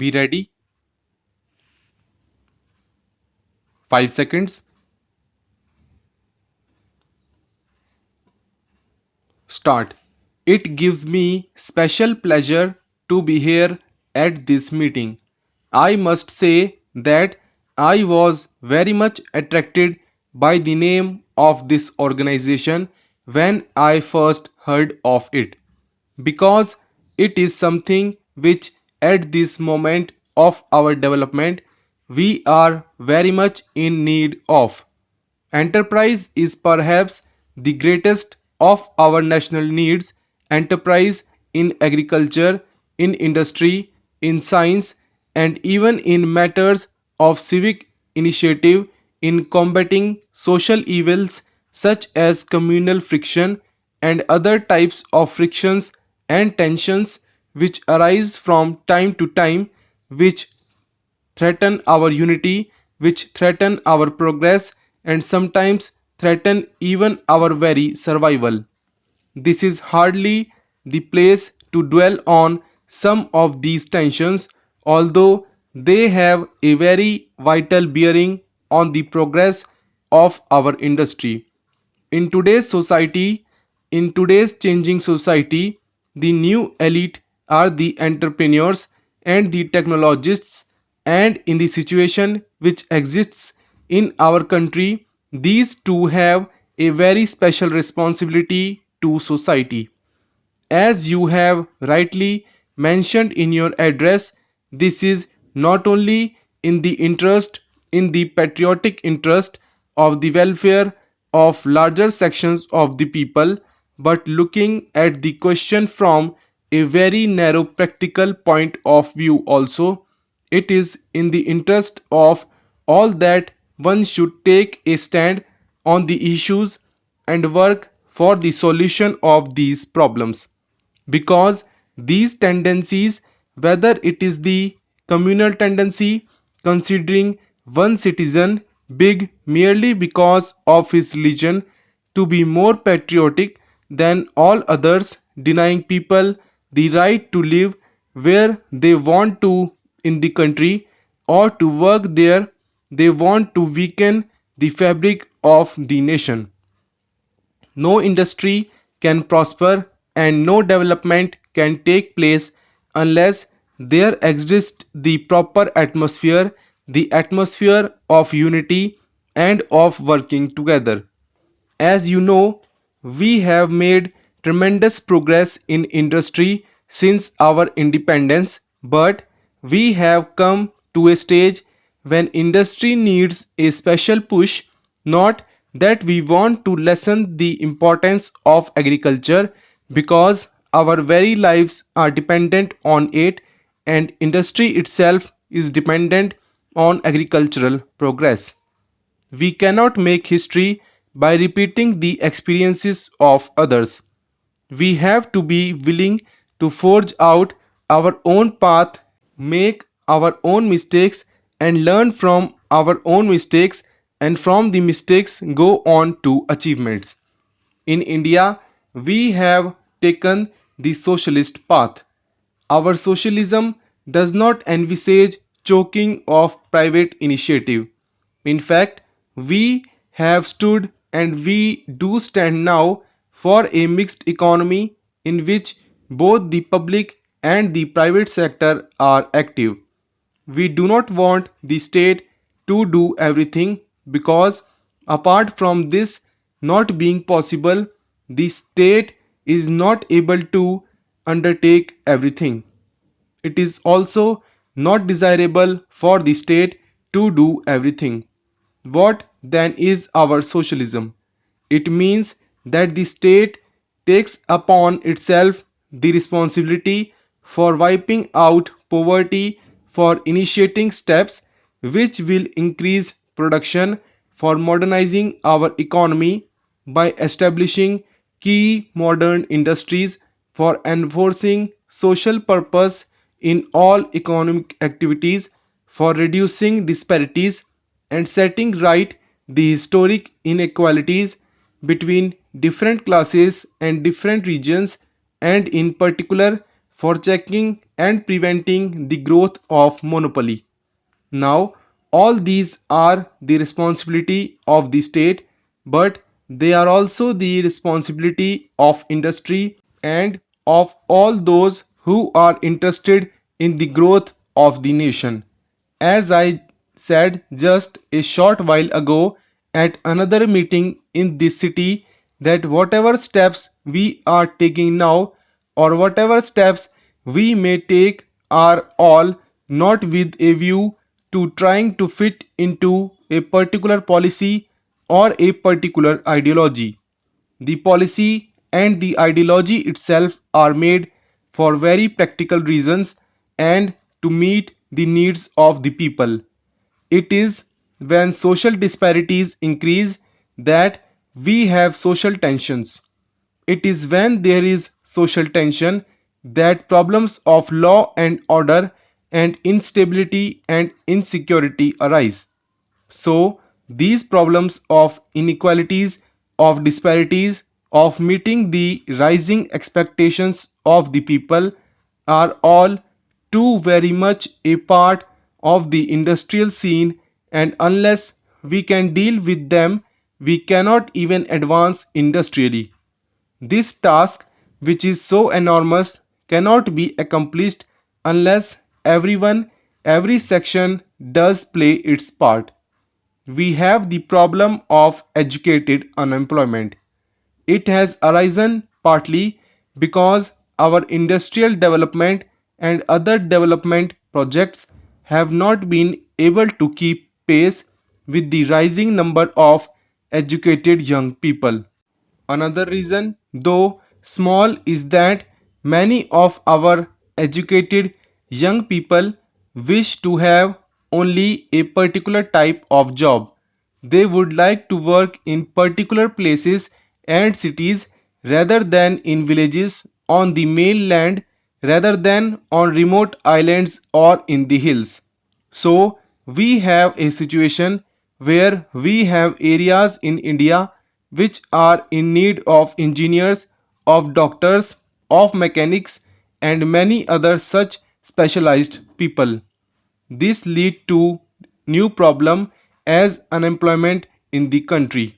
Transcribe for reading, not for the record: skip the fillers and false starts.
Be ready. 5 seconds. Start. It gives me special pleasure to be here at this meeting. I must say that I was very much attracted by the name of this organization when I first heard of it, because it is something which at this moment of our development we are very much in need of. Enterprise is perhaps the greatest of our national needs. Enterprise in agriculture, in industry, in science, and even in matters of civic initiative, in combating social evils such as communal friction and other types of frictions and tensions which arise from time to time, which threaten our unity, which threaten our progress, and sometimes threaten even our very survival. This is hardly the place to dwell on some of these tensions, although they have a very vital bearing on the progress of our industry. In today's society, in today's changing society, the new elite are the entrepreneurs and the technologists, and in the situation which exists in our country, these two have a very special responsibility to society. As you have rightly mentioned in your address, this is not only in the interest, in the patriotic interest of the welfare of larger sections of the people, but looking at the question from a very narrow practical point of view also. It is in the interest of all that one should take a stand on the issues and work for the solution of these problems, because these tendencies, whether it is the communal tendency considering one citizen big merely because of his religion to be more patriotic than all others, denying people the right to live where they want to in the country or to work there they want to, weaken the fabric of the nation. No industry can prosper and no development can take place unless there exists the proper atmosphere, the atmosphere of unity and of working together. As you know, we have made tremendous progress in industry since our independence, but we have come to a stage when industry needs a special push. Not that we want to lessen the importance of agriculture, because our very lives are dependent on it, and industry itself is dependent on agricultural progress. We cannot make history by repeating the experiences of others. We have to be willing to forge out our own path, make our own mistakes, and learn from our own mistakes, and from the mistakes go on to achievements. In India, we have taken the socialist path. Our socialism does not envisage choking off private initiative. In fact, we have stood and we do stand now for a mixed economy in which both the public and the private sector are active. We do not want the state to do everything, because apart from this not being possible, the state is not able to undertake everything. It is also not desirable for the state to do everything. What then is our socialism? It means that the state takes upon itself the responsibility for wiping out poverty, for initiating steps which will increase production, for modernizing our economy by establishing key modern industries, for enforcing social purpose in all economic activities, for reducing disparities and setting right the historic inequalities between different classes and different regions, and in particular for checking and preventing the growth of monopoly. Now, all these are the responsibility of the state, but they are also the responsibility of industry and of all those who are interested in the growth of the nation. As I said just a short while ago at another meeting in this city, that whatever steps we are taking now or whatever steps we may take are all not with a view to trying to fit into a particular policy or a particular ideology. The policy and the ideology itself are made for very practical reasons and to meet the needs of the people. It is when social disparities increase that we have social tensions. It is when there is social tension that problems of law and order and instability and insecurity arise. So, these problems of inequalities, of disparities, of meeting the rising expectations of the people are all too very much a part of the industrial scene, and unless we can deal with them, we cannot even advance industrially. This task, which is so enormous, cannot be accomplished unless everyone, every section does play its part. We have the problem of educated unemployment. It has arisen partly because our industrial development and other development projects have not been able to keep pace with the rising number of educated young people. Another reason, though small, is that many of our educated young people wish to have only a particular type of job. They would like to work in particular places and cities rather than in villages on the mainland, rather than on remote islands or in the hills. So, we have a situation where we have areas in India which are in need of engineers, of doctors, of mechanics, and many other such specialized people. This lead to new problem as unemployment in the country.